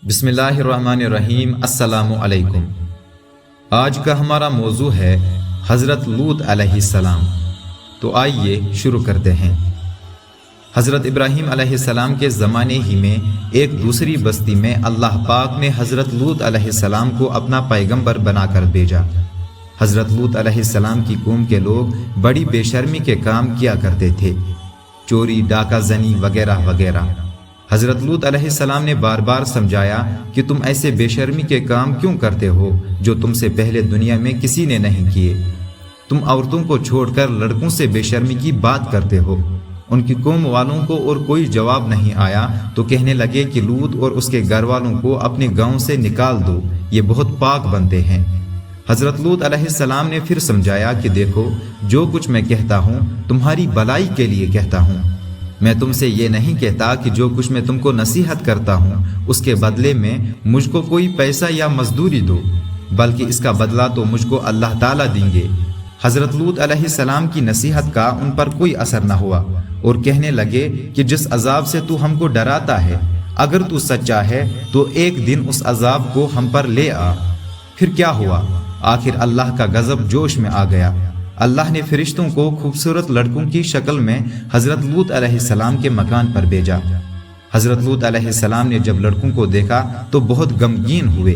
بسم اللہ الرحمن الرحیم۔ السلام علیکم۔ آج کا ہمارا موضوع ہے حضرت لوط علیہ السلام۔ تو آئیے شروع کرتے ہیں۔ حضرت ابراہیم علیہ السلام کے زمانے ہی میں ایک دوسری بستی میں اللہ پاک نے حضرت لوط علیہ السلام کو اپنا پیغمبر بنا کر بھیجا۔ حضرت لوط علیہ السلام کی قوم کے لوگ بڑی بے شرمی کے کام کیا کرتے تھے، چوری، ڈاکہ زنی وغیرہ وغیرہ۔ حضرت لوط علیہ السلام نے بار بار سمجھایا کہ تم ایسے بے شرمی کے کام کیوں کرتے ہو جو تم سے پہلے دنیا میں کسی نے نہیں کیے۔ تم عورتوں کو چھوڑ کر لڑکوں سے بے شرمی کی بات کرتے ہو۔ ان کی قوم والوں کو اور کوئی جواب نہیں آیا تو کہنے لگے کہ لوط اور اس کے گھر والوں کو اپنے گاؤں سے نکال دو، یہ بہت پاک بنتے ہیں۔ حضرت لوط علیہ السلام نے پھر سمجھایا کہ دیکھو، جو کچھ میں کہتا ہوں تمہاری بھلائی کے لیے کہتا ہوں۔ میں تم سے یہ نہیں کہتا کہ جو کچھ میں تم کو نصیحت کرتا ہوں اس کے بدلے میں مجھ کو کوئی پیسہ یا مزدوری دو، بلکہ اس کا بدلہ تو مجھ کو اللہ تعالیٰ دیں گے۔ حضرت لوط علیہ السلام کی نصیحت کا ان پر کوئی اثر نہ ہوا اور کہنے لگے کہ جس عذاب سے تو ہم کو ڈراتا ہے، اگر تو سچا ہے تو ایک دن اس عذاب کو ہم پر لے آ۔ پھر کیا ہوا؟ آخر اللہ کا غضب جوش میں آ گیا۔ اللہ نے فرشتوں کو خوبصورت لڑکوں کی شکل میں حضرت لوط علیہ السلام کے مکان پر بھیجا۔ حضرت لوط علیہ السلام نے جب لڑکوں کو دیکھا تو بہت غمگین ہوئے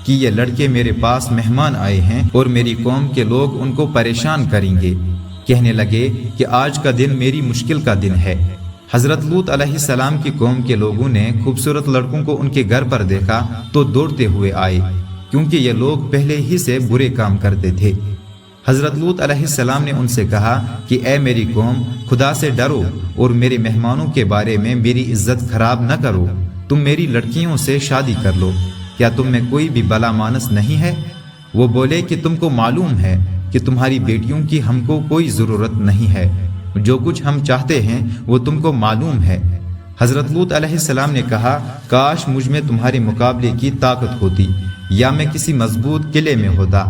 کہ یہ لڑکے میرے پاس مہمان آئے ہیں اور میری قوم کے لوگ ان کو پریشان کریں گے۔ کہنے لگے کہ آج کا دن میری مشکل کا دن ہے۔ حضرت لوط علیہ السلام کی قوم کے لوگوں نے خوبصورت لڑکوں کو ان کے گھر پر دیکھا تو دوڑتے ہوئے آئے، کیونکہ یہ لوگ پہلے ہی سے برے کام کرتے تھے۔ حضرت لوط علیہ السلام نے ان سے کہا کہ اے میری قوم، خدا سے ڈرو اور میرے مہمانوں کے بارے میں میری عزت خراب نہ کرو۔ تم میری لڑکیوں سے شادی کر لو، کیا تم میں کوئی بھی بلا مانس نہیں ہے؟ وہ بولے کہ تم کو معلوم ہے کہ تمہاری بیٹیوں کی ہم کو کوئی ضرورت نہیں ہے، جو کچھ ہم چاہتے ہیں وہ تم کو معلوم ہے۔ حضرت لوط علیہ السلام نے کہا کاش مجھ میں تمہارے مقابلے کی طاقت ہوتی یا میں کسی مضبوط قلعے میں ہوتا۔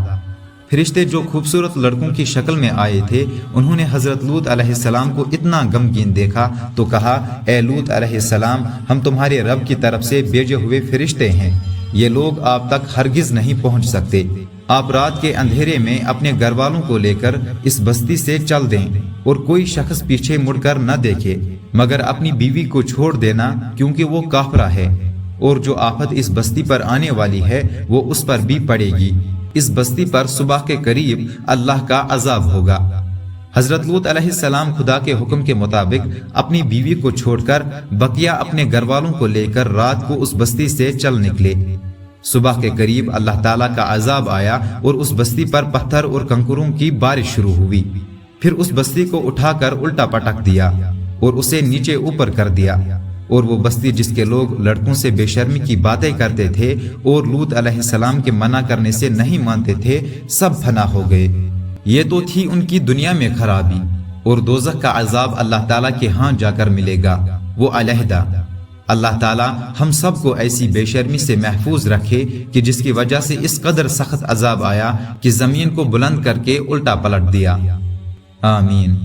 فرشتے جو خوبصورت لڑکوں کی شکل میں آئے تھے انہوں نے حضرت لوط علیہ السلام کو اتنا غمگین دیکھا تو کہا اے لوط علیہ السلام، ہم تمہارے رب کی طرف سے بھیجے ہوئے فرشتے ہیں، یہ لوگ آپ تک ہرگز نہیں پہنچ سکتے۔ آپ رات کے اندھیرے میں اپنے گھر والوں کو لے کر اس بستی سے چل دیں اور کوئی شخص پیچھے مڑ کر نہ دیکھے، مگر اپنی بیوی کو چھوڑ دینا کیونکہ وہ کافرہ ہے، اور جو آفت اس بستی پر آنے والی ہے وہ اس پر بھی پڑے گی۔ اس بستی پر صبح کے قریب اللہ کا عذاب ہوگا۔ حضرت لوط علیہ السلام خدا کے حکم کے مطابق اپنی بیوی کو چھوڑ کر بقیہ اپنے گھر والوں کو لے کر رات کو اس بستی سے چل نکلے۔ صبح کے قریب اللہ تعالیٰ کا عذاب آیا اور اس بستی پر پتھر اور کنکروں کی بارش شروع ہوئی۔ پھر اس بستی کو اٹھا کر الٹا پٹک دیا اور اسے نیچے اوپر کر دیا، اور وہ بستی جس کے لوگ لڑکوں سے بے شرمی کی باتیں کرتے تھے اور لوط علیہ السلام کے منع کرنے سے نہیں مانتے تھے، سب فنا ہو گئے۔ یہ تو تھی ان کی دنیا میں خرابی، اور دوزخ کا عذاب اللہ تعالیٰ کے ہاں جا کر ملے گا، وہ علیحدہ۔ اللہ تعالیٰ ہم سب کو ایسی بے شرمی سے محفوظ رکھے کہ جس کی وجہ سے اس قدر سخت عذاب آیا کہ زمین کو بلند کر کے الٹا پلٹ دیا۔ آمین۔